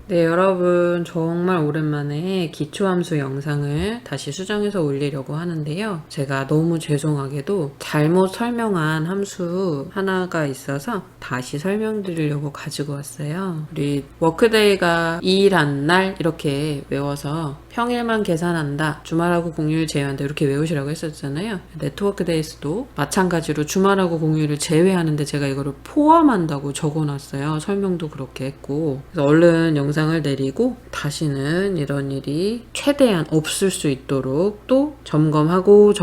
네, 여러분 정말 오랜만에 기초함수 영상을 다시 수정해서 올리려고 하는데요. 제가 너무 죄송하게도 잘못 설명한 함수 하나가 있어서 다시 설명드리려고 가지고 왔어요. 우리 워크데이가 2일한 날 이렇게 외워서 평일만 계산한다, 주말하고 공휴일 제외한다 이렇게 외우시라고 했었잖아요. 네트워크 데이스도 마찬가지로 주말하고 공휴일을 제외하는데 제가 이거를 포함한다고 적어놨어요. 설명도 그렇게 했고. 그래서 얼른 영상을 내리고 다시는 이런 일이 최대한 없을 수 있도록 또 점검하고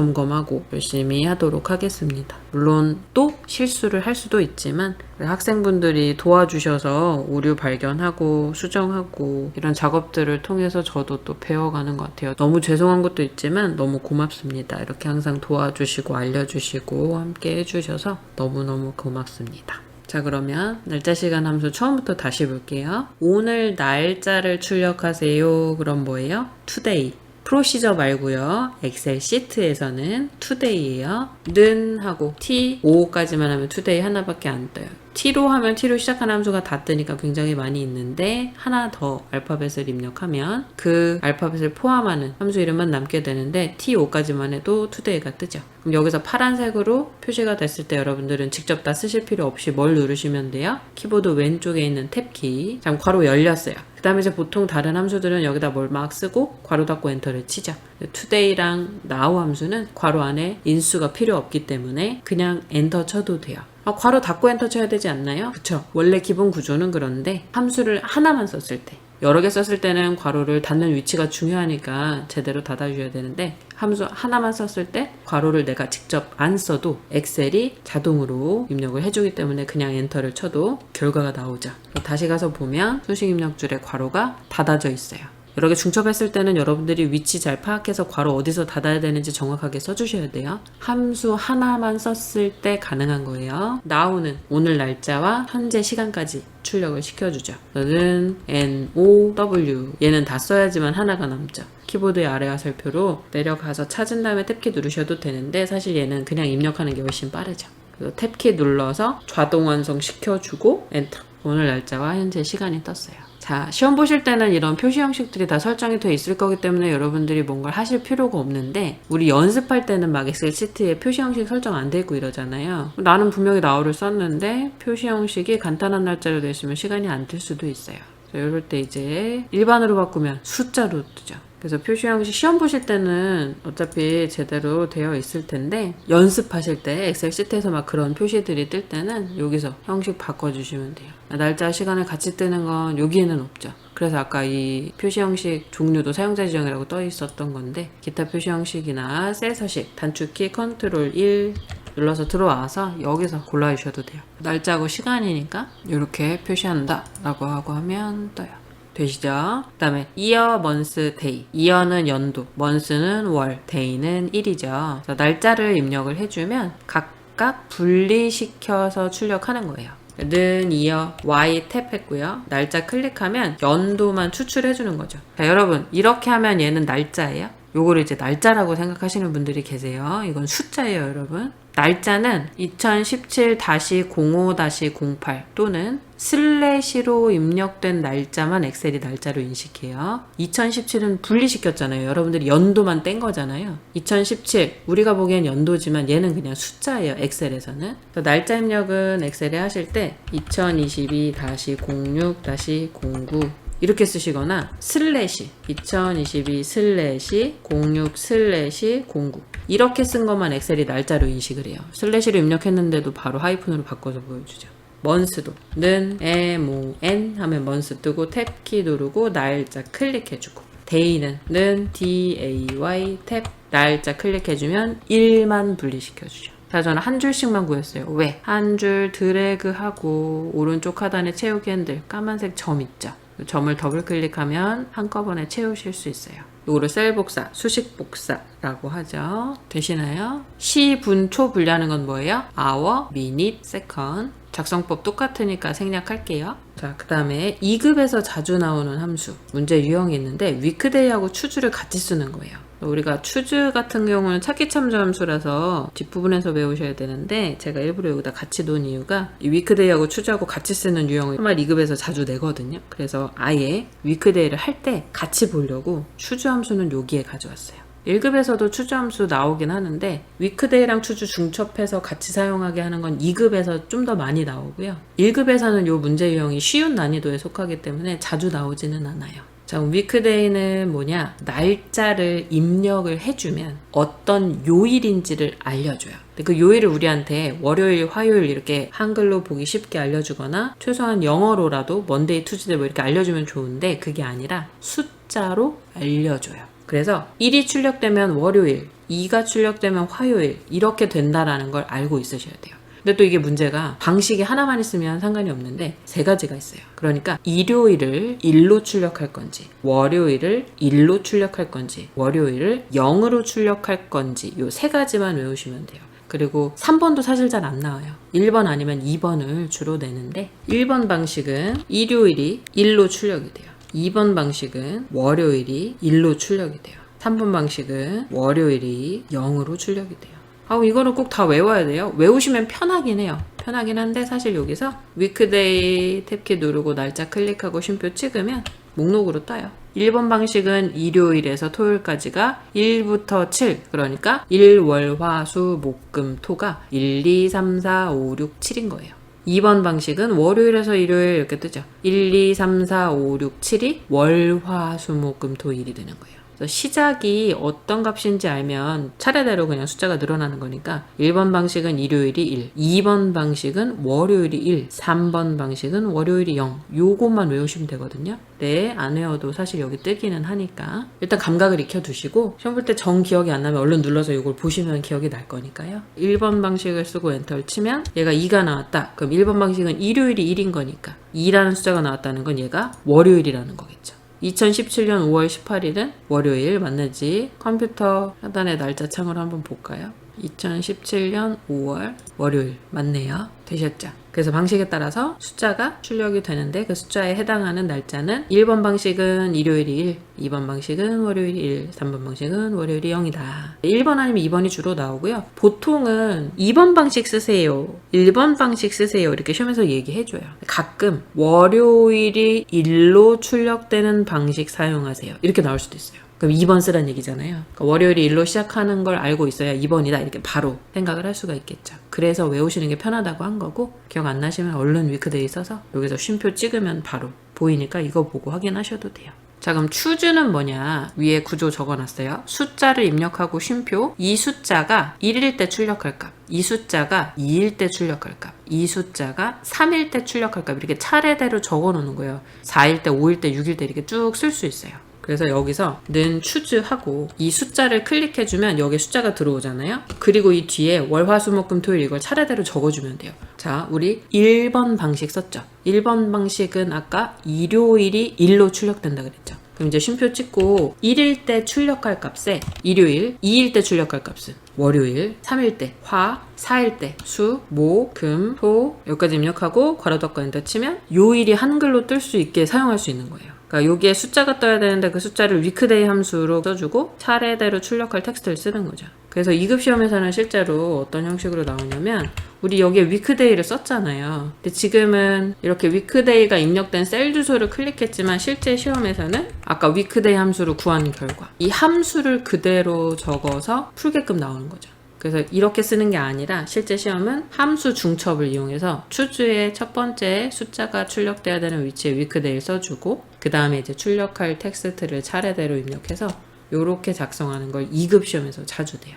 열심히 하도록 하겠습니다. 물론 또 실수를 할 수도 있지만 학생분들이 도와주셔서 오류 발견하고 수정하고 이런 작업들을 통해서 저도 또 배워가는 것 같아요. 너무 죄송한 것도 있지만 너무 고맙습니다. 이렇게 항상 도와주시고 알려주시고 함께 해주셔서 너무너무 고맙습니다. 자, 그러면 날짜 시간 함수 처음부터 다시 볼게요. 오늘 날짜를 출력하세요. 그럼 뭐예요? today. 프로시저 말고요. 엑셀 시트에서는 today예요. 는 하고 t 5까지만 하면 today 하나밖에 안 떠요. t로 하면 t로 시작하는 함수가 다 뜨니까 굉장히 많이 있는데 하나 더 알파벳을 입력하면 그 알파벳을 포함하는 함수 이름만 남게 되는데 t5까지만 해도 today가 뜨죠. 그럼 여기서 파란색으로 표시가 됐을 때 여러분들은 직접 다 쓰실 필요 없이 뭘 누르시면 돼요? 키보드 왼쪽에 있는 탭키. 잠 괄호 열렸어요. 그 다음에 이제 보통 다른 함수들은 여기다 뭘 막 쓰고 괄호 닫고 엔터를 치죠. today랑 now 함수는 괄호 안에 인수가 필요 없기 때문에 그냥 엔터 쳐도 돼요. 괄호 닫고 엔터 쳐야 되지 않나요? 그쵸? 원래 기본 구조는 그런데 함수를 하나만 썼을 때, 여러 개 썼을 때는 괄호를 닫는 위치가 중요하니까 제대로 닫아줘야 되는데 함수 하나만 썼을 때 괄호를 내가 직접 안 써도 엑셀이 자동으로 입력을 해주기 때문에 그냥 엔터를 쳐도 결과가 나오죠. 다시 가서 보면 수식 입력줄에 괄호가 닫아져 있어요. 여러 개 중첩했을 때는 여러분들이 위치 잘 파악해서 괄호 어디서 닫아야 되는지 정확하게 써주셔야 돼요. 함수 하나만 썼을 때 가능한 거예요. now는 오늘 날짜와 현재 시간까지 출력을 시켜주죠. 저는 NOW 얘는 다 써야지만 하나가 남죠. 키보드의 아래 화살표로 내려가서 찾은 다음에 탭키 누르셔도 되는데 사실 얘는 그냥 입력하는 게 훨씬 빠르죠. 그래서 탭키 눌러서 자동 완성 시켜주고 엔터. 오늘 날짜와 현재 시간이 떴어요. 자, 시험 보실 때는 이런 표시 형식들이 다 설정이 돼 있을 거기 때문에 여러분들이 뭔가를 하실 필요가 없는데 우리 연습할 때는 막 엑셀 시트에 표시 형식 설정 안 되고 이러잖아요. 나는 분명히 나우를 썼는데 표시 형식이 간단한 날짜로 되어 있으면 시간이 안 뜰 수도 있어요. 이럴 때 이제 일반으로 바꾸면 숫자로 뜨죠. 그래서 표시 형식 시험 보실 때는 어차피 제대로 되어 있을 텐데 연습하실 때 엑셀 시트에서 막 그런 표시들이 뜰 때는 여기서 형식 바꿔주시면 돼요. 날짜 시간을 같이 뜨는 건 여기에는 없죠. 그래서 아까 이 표시 형식 종류도 사용자 지정이라고 떠 있었던 건데 기타 표시 형식이나 셀 서식 단축키 컨트롤 1 눌러서 들어와서 여기서 골라주셔도 돼요. 날짜하고 시간이니까 이렇게 표시한다 라고 하고 하면 떠요. 되시죠? 그 다음에 year, month, day. year는 연도, month는 월, day는 일이죠. 그래서 날짜를 입력을 해주면 각각 분리시켜서 출력하는 거예요. 는 year, y 탭 했고요. 날짜 클릭하면 연도만 추출해주는 거죠. 자, 여러분 이렇게 하면 얘는 날짜예요. 요거를 이제 날짜라고 생각하시는 분들이 계세요. 이건 숫자예요, 여러분. 날짜는 2017-05-08 또는 슬래시로 입력된 날짜만 엑셀이 날짜로 인식해요. 2017은 분리시켰잖아요. 여러분들이 연도만 뗀 거잖아요. 2017 우리가 보기엔 연도지만 얘는 그냥 숫자예요. 엑셀에서는. 날짜 입력은 엑셀에 하실 때 2022-06-09 이렇게 쓰시거나 슬래시 2022 슬래시 06 슬래시 09 이렇게 쓴 것만 엑셀이 날짜로 인식을 해요. 슬래시로 입력했는데도 바로 하이픈으로 바꿔서 보여주죠. 먼스도 는 MON 하면 먼스 뜨고 탭키 누르고 날짜 클릭해주고 데이는 는 DAY 탭 날짜 클릭해주면 1만 분리시켜주죠. 자, 저는 한 줄씩만 구했어요. 왜? 한 줄 드래그하고 오른쪽 하단에 채우기 핸들 까만색 점 있죠. 점을 더블 클릭하면 한꺼번에 채우실 수 있어요. 이거를 셀 복사, 수식 복사라고 하죠. 되시나요? 시, 분, 초 분리하는 건 뭐예요? hour, minute, second. 작성법 똑같으니까 생략할게요. 자, 그 다음에 2급에서 자주 나오는 함수 문제 유형이 있는데 위크데이하고 추주를 같이 쓰는 거예요. 우리가 추즈 같은 경우는 찾기 참조 함수라서 뒷부분에서 외우셔야 되는데 제가 일부러 여기다 같이 놓은 이유가 이 위크데이하고 추즈하고 같이 쓰는 유형을 정말 2급에서 자주 내거든요. 그래서 아예 위크데이를 할 때 같이 보려고 추즈 함수는 여기에 가져왔어요. 1급에서도 추즈 함수 나오긴 하는데 위크데이랑 추즈 중첩해서 같이 사용하게 하는 건 2급에서 좀 더 많이 나오고요. 1급에서는 이 문제 유형이 쉬운 난이도에 속하기 때문에 자주 나오지는 않아요. 자, 위크데이는 뭐냐? 날짜를 입력을 해주면 어떤 요일인지를 알려줘요. 그 요일을 우리한테 월요일, 화요일 이렇게 한글로 보기 쉽게 알려주거나 최소한 영어로라도 먼데이, 투즈데이 뭐 이렇게 알려주면 좋은데 그게 아니라 숫자로 알려줘요. 그래서 1이 출력되면 월요일, 2가 출력되면 화요일 이렇게 된다라는 걸 알고 있으셔야 돼요. 근데 또 이게 문제가 방식이 하나만 있으면 상관이 없는데 세 가지가 있어요. 그러니까 일요일을 1로 출력할 건지, 월요일을 1로 출력할 건지, 월요일을 0으로 출력할 건지 요 세 가지만 외우시면 돼요. 그리고 3번도 사실 잘 안 나와요. 1번 아니면 2번을 주로 내는데 1번 방식은 일요일이 1로 출력이 돼요. 2번 방식은 월요일이 1로 출력이 돼요. 3번 방식은 월요일이 0으로 출력이 돼요. 이거는 꼭 다 외워야 돼요. 외우시면 편하긴 해요. 편하긴 한데 사실 여기서 위크데이 탭키 누르고 날짜 클릭하고 쉼표 찍으면 목록으로 떠요. 1번 방식은 일요일에서 토요일까지가 1부터 7 그러니까 일, 월, 화, 수, 목, 금, 토가 1, 2, 3, 4, 5, 6, 7인 거예요. 2번 방식은 월요일에서 일요일 이렇게 뜨죠. 1, 2, 3, 4, 5, 6, 7이 월, 화, 수, 목, 금, 토, 일이 되는 거예요. 그래서 시작이 어떤 값인지 알면 차례대로 그냥 숫자가 늘어나는 거니까 1번 방식은 일요일이 1, 2번 방식은 월요일이 1, 3번 방식은 월요일이 0 요것만 외우시면 되거든요. 네, 안 외워도 사실 여기 뜨기는 하니까 일단 감각을 익혀두시고 시험 볼 때 정 기억이 안 나면 얼른 눌러서 이걸 보시면 기억이 날 거니까요. 1번 방식을 쓰고 엔터를 치면 얘가 2가 나왔다. 그럼 1번 방식은 일요일이 1인 거니까 2라는 숫자가 나왔다는 건 얘가 월요일이라는 거겠죠. 2017년 5월 18일은 월요일 맞는지 컴퓨터 하단의 날짜 창으로 한번 볼까요? 2017년 5월 월요일 맞네요. 되셨죠? 그래서 방식에 따라서 숫자가 출력이 되는데 그 숫자에 해당하는 날짜는 1번 방식은 일요일이 1, 2번 방식은 월요일이 1, 3번 방식은 월요일이 0이다. 1번 아니면 2번이 주로 나오고요. 보통은 2번 방식 쓰세요, 1번 방식 쓰세요 이렇게 시험에서 얘기해줘요. 가끔 월요일이 1로 출력되는 방식 사용하세요 이렇게 나올 수도 있어요. 그럼 2번 쓰란 얘기잖아요. 그러니까 월요일이 1로 시작하는 걸 알고 있어야 2번이다 이렇게 바로 생각을 할 수가 있겠죠. 그래서 외우시는 게 편하다고 한 거고 기억 안 나시면 얼른 위크데이 써서 여기서 쉼표 찍으면 바로 보이니까 이거 보고 확인하셔도 돼요. 자, 그럼 추즈는 뭐냐? 위에 구조 적어놨어요. 숫자를 입력하고 쉼표. 이 숫자가 1일 때 출력할 값, 이 숫자가 2일 때 출력할 값, 이 숫자가 3일 때 출력할 값 이렇게 차례대로 적어놓는 거예요. 4일 때, 5일 때, 6일 때 이렇게 쭉 쓸 수 있어요. 그래서 여기서 는 추즈하고 이 숫자를 클릭해주면 여기 숫자가 들어오잖아요. 그리고 이 뒤에 월, 화, 수, 목, 금, 토일 이걸 차례대로 적어주면 돼요. 자, 우리 1번 방식 썼죠. 1번 방식은 아까 일요일이 1로 출력된다 그랬죠. 그럼 이제 쉼표 찍고 1일 때 출력할 값에 일요일, 2일 때 출력할 값은 월요일, 3일 때 화, 4일 때 수, 목, 금, 토 여기까지 입력하고 괄호 닫고 엔터 치면 요일이 한글로 뜰 수 있게 사용할 수 있는 거예요. 그러니까 여기에 숫자가 떠야 되는데 그 숫자를 위크데이 함수로 써주고 차례대로 출력할 텍스트를 쓰는 거죠. 그래서 2급 시험에서는 실제로 어떤 형식으로 나오냐면 우리 여기에 위크데이를 썼잖아요. 근데 지금은 이렇게 위크데이가 입력된 셀 주소를 클릭했지만 실제 시험에서는 아까 위크데이 함수로 구한 결과 이 함수를 그대로 적어서 풀게끔 나오는 거죠. 그래서 이렇게 쓰는 게 아니라 실제 시험은 함수 중첩을 이용해서 추즈의 첫 번째 숫자가 출력돼야 되는 위치에 위크데이를 써주고 그 다음에 이제 출력할 텍스트를 차례대로 입력해서 이렇게 작성하는 걸 2급 시험에서 자주 돼요.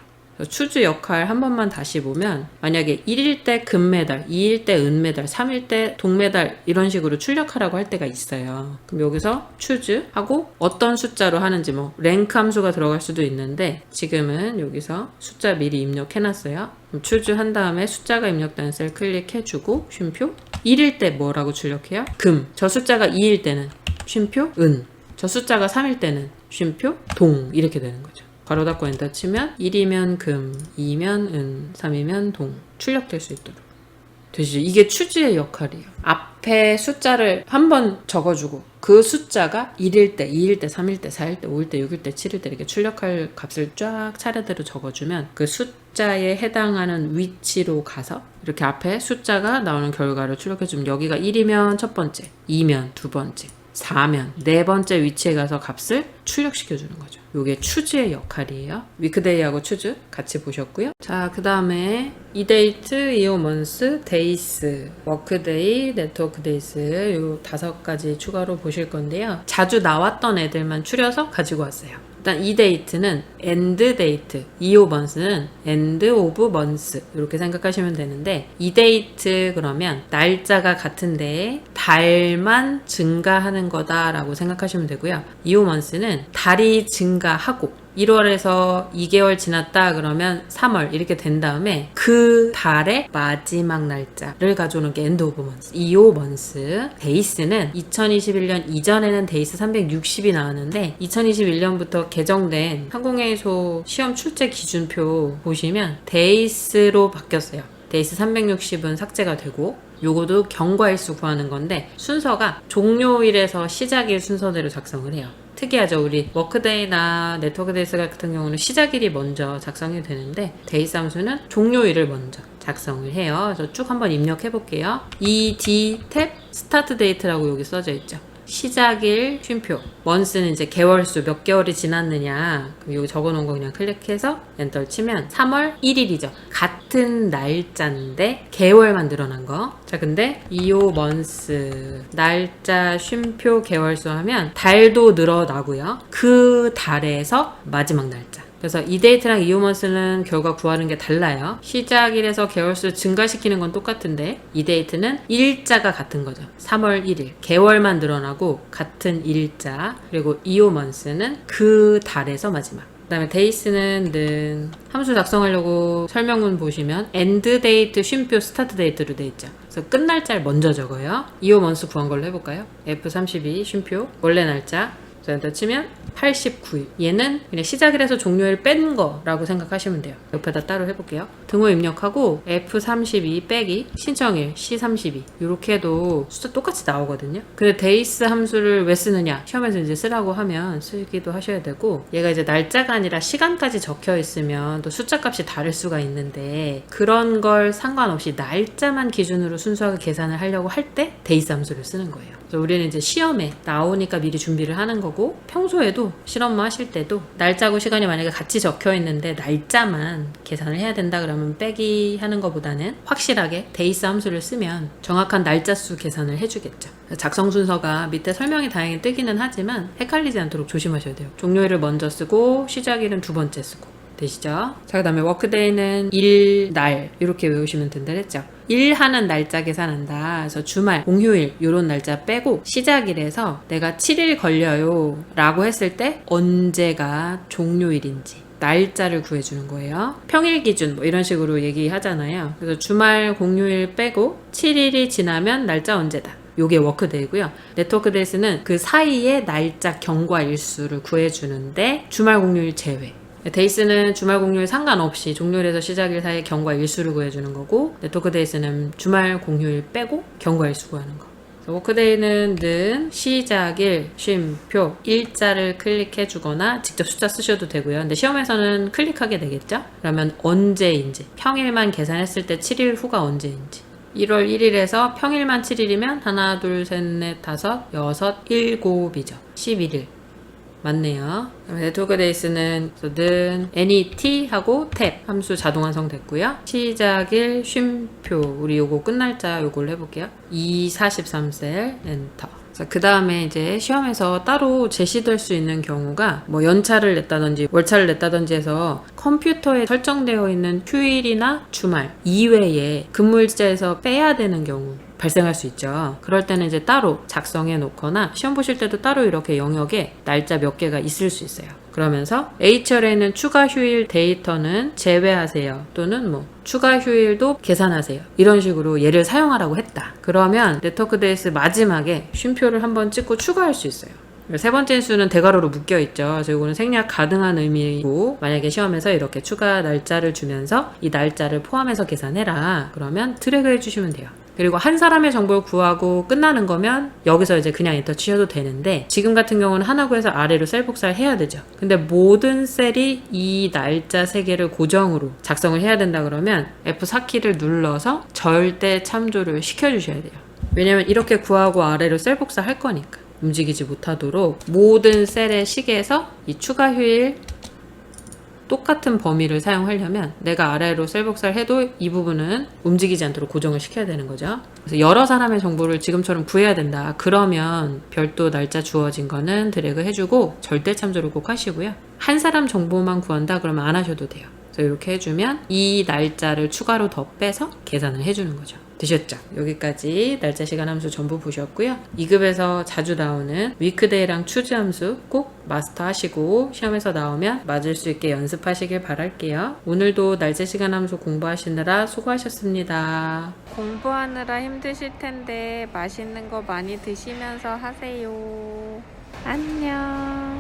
추즈 역할 한 번만 다시 보면 만약에 1일 때 금메달, 2일 때 은메달, 3일 때 동메달 이런 식으로 출력하라고 할 때가 있어요. 그럼 여기서 추즈하고 어떤 숫자로 하는지 뭐 랭크 함수가 들어갈 수도 있는데 지금은 여기서 숫자 미리 입력해놨어요. 그럼 추즈 한 다음에 숫자가 입력된 셀 클릭해주고 쉼표 1일 때 뭐라고 출력해요? 금. 저 숫자가 2일 때는 쉼표 은. 저 숫자가 3일 때는 쉼표 동 이렇게 되는 거죠. 괄호 닫고 엔터 치면 1이면 금, 2면 은, 3이면 동 출력될 수 있도록 되시죠? 이게 추지의 역할이에요. 앞에 숫자를 한번 적어주고 그 숫자가 1일 때, 2일 때, 3일 때, 4일 때, 5일 때, 6일 때, 7일 때 이렇게 출력할 값을 쫙 차례대로 적어주면 그 숫자에 해당하는 위치로 가서 이렇게 앞에 숫자가 나오는 결과를 출력해주면 여기가 1이면 첫 번째, 2면 두 번째, 4면 네 번째 위치에 가서 값을 출력시켜주는 거죠. 이게 추즈의 역할이에요. 위크데이하고 추즈 같이 보셨고요. 자, 그 다음에 이데이트, 이오먼스, 데이스, 워크데이, 네트워크데이스 요 5가지 추가로 보실 건데요. 자주 나왔던 애들만 추려서 가지고 왔어요. 일단 이데이트는 end date, 이오먼스는 end of months 이렇게 생각하시면 되는데 이데이트 그러면 날짜가 같은데 달만 증가하는 거다라고 생각하시면 되고요. 이오먼스는 달이 증가하고 1월에서 2개월 지났다 그러면 3월 이렇게 된 다음에 그 달의 마지막 날짜를 가져오는 게 end of months, EO months. 데이스는 2021년 이전에는 데이스 360이 나왔는데 2021년부터 개정된 항공회의소 시험 출제 기준표 보시면 데이스로 바뀌었어요. 데이스 360은 삭제가 되고 요거도 경과일수 구하는 건데 순서가 종료일에서 시작일 순서대로 작성을 해요. 특이하죠. 우리 워크데이나 네트워크데이스 같은 경우는 시작일이 먼저 작성이 되는데 데이스 함수는 종료일을 먼저 작성을 해요. 그래서 쭉 한번 입력해 볼게요. ed 탭 스타트 데이트라고 여기 써져 있죠. 시작일 쉼표, 먼스는 이제 개월수 몇 개월이 지났느냐 여기 적어놓은 거 그냥 클릭해서 엔터 치면 3월 1일이죠. 같은 날짜인데 개월만 늘어난 거. 자, 근데 이오 먼스 날짜 쉼표 개월수 하면 달도 늘어나고요. 그 달에서 마지막 날짜. 그래서 이 데이트랑 이오먼스는 결과 구하는 게 달라요. 시작일에서 개월수 증가시키는 건 똑같은데 이 데이트는 일자가 같은 거죠. 3월 1일 개월만 늘어나고 같은 일자. 그리고 이오먼스는 그 달에서 마지막. 그 다음에 데이스는 는 함수 작성하려고 설명문 보시면 end date 쉼표 start date로 돼 있죠. 그래서 끝 날짜를 먼저 적어요. 이오먼스 구한 걸로 해볼까요? F32 쉼표 원래 날짜 자, 엔터 치면 89일. 얘는 그냥 시작일에서 종료일 뺀 거라고 생각하시면 돼요. 옆에다 따로 해볼게요. 등호 입력하고 F32 빼기 신청일 C32 이렇게 해도 숫자 똑같이 나오거든요. 근데 데이스 함수를 왜 쓰느냐? 시험에서 이제 쓰라고 하면 쓰기도 하셔야 되고 얘가 이제 날짜가 아니라 시간까지 적혀 있으면 또 숫자 값이 다를 수가 있는데 그런 걸 상관없이 날짜만 기준으로 순수하게 계산을 하려고 할 때 데이스 함수를 쓰는 거예요. 그래서 우리는 이제 시험에 나오니까 미리 준비를 하는 거고 평소에도 실험만 하실 때도 날짜고 시간이 만약에 같이 적혀 있는데 날짜만 계산을 해야 된다 그러면 빼기 하는 것보다는 확실하게 데이스 함수를 쓰면 정확한 날짜 수 계산을 해주겠죠. 작성 순서가 밑에 설명이 다행히 뜨기는 하지만 헷갈리지 않도록 조심하셔야 돼요. 종료일을 먼저 쓰고 시작일은 두 번째 쓰고 되시죠? 자, 그 다음에 워크데이는 일, 날 이렇게 외우시면 된다 했죠. 일하는 날짜 계산한다. 그래서 주말, 공휴일 이런 날짜 빼고 시작일에서 내가 7일 걸려요 라고 했을 때 언제가 종료일인지 날짜를 구해주는 거예요. 평일 기준 뭐 이런 식으로 얘기하잖아요. 그래서 주말, 공휴일 빼고 7일이 지나면 날짜 언제다. 요게 워크데이고요. 네트워크데이스는 그 사이에 날짜 경과 일수를 구해주는데 주말, 공휴일 제외. 데이스는 주말 공휴일 상관없이 종료일에서 시작일 사이에 경과 일수를 구해주는 거고 네트워크 데이스는 주말 공휴일 빼고 경과 일수 구하는 거. 워크데이는 는 시작일 쉼표 일자를 클릭해 주거나 직접 숫자 쓰셔도 되고요. 근데 시험에서는 클릭하게 되겠죠? 그러면 언제인지 평일만 계산했을 때 7일 후가 언제인지 1월 1일에서 평일만 7일이면 하나 둘 셋 넷 다섯 여섯 일곱이죠. 11일 맞네요. 네트워크 데이스는 는 NET 하고 탭 함수 자동 완성됐고요. 시작일 쉼표 우리 요거 끝날짜 요걸 해볼게요. 243셀 엔터. 그 다음에 이제 시험에서 따로 제시될 수 있는 경우가 뭐 연차를 냈다든지 월차를 냈다든지 해서 컴퓨터에 설정되어 있는 휴일이나 주말 이외에 근무일자에서 빼야 되는 경우 발생할 수 있죠. 그럴 때는 이제 따로 작성해 놓거나 시험 보실 때도 따로 이렇게 영역에 날짜 몇 개가 있을 수 있어요. 그러면서 HR에는 추가 휴일 데이터는 제외하세요. 또는 뭐 추가 휴일도 계산하세요. 이런 식으로 얘를 사용하라고 했다. 그러면 네트워크 데이스 마지막에 쉼표를 한번 찍고 추가할 수 있어요. 세 번째 수는 대괄호로 묶여 있죠. 그래서 이거는 생략 가능한 의미이고, 만약에 시험에서 이렇게 추가 날짜를 주면서 이 날짜를 포함해서 계산해라, 그러면 드래그 해주시면 돼요. 그리고 한 사람의 정보를 구하고 끝나는 거면 여기서 이제 그냥 엔터 치셔도 되는데, 지금 같은 경우는 하나 구해서 아래로 셀 복사를 해야 되죠. 근데 모든 셀이 이 날짜 3개를 고정으로 작성을 해야 된다 그러면 F4키를 눌러서 절대 참조를 시켜주셔야 돼요. 왜냐면 이렇게 구하고 아래로 셀 복사 할 거니까 움직이지 못하도록 모든 셀의 식에서 이 추가 휴일 똑같은 범위를 사용하려면 내가 아래로 셀 복사를 해도 이 부분은 움직이지 않도록 고정을 시켜야 되는 거죠. 그래서 여러 사람의 정보를 지금처럼 구해야 된다. 그러면 별도 날짜 주어진 거는 드래그 해주고 절대 참조를 꼭 하시고요. 한 사람 정보만 구한다 그러면 안 하셔도 돼요. 그래서 이렇게 해주면 이 날짜를 추가로 더 빼서 계산을 해주는 거죠. 되셨죠? 여기까지 날짜 시간 함수 전부 보셨고요. 2급에서 자주 나오는 위크데이랑 추즈 함수 꼭 마스터 하시고 시험에서 나오면 맞을 수 있게 연습하시길 바랄게요. 오늘도 날짜 시간 함수 공부하시느라 수고하셨습니다. 공부하느라 힘드실 텐데 맛있는 거 많이 드시면서 하세요. 안녕.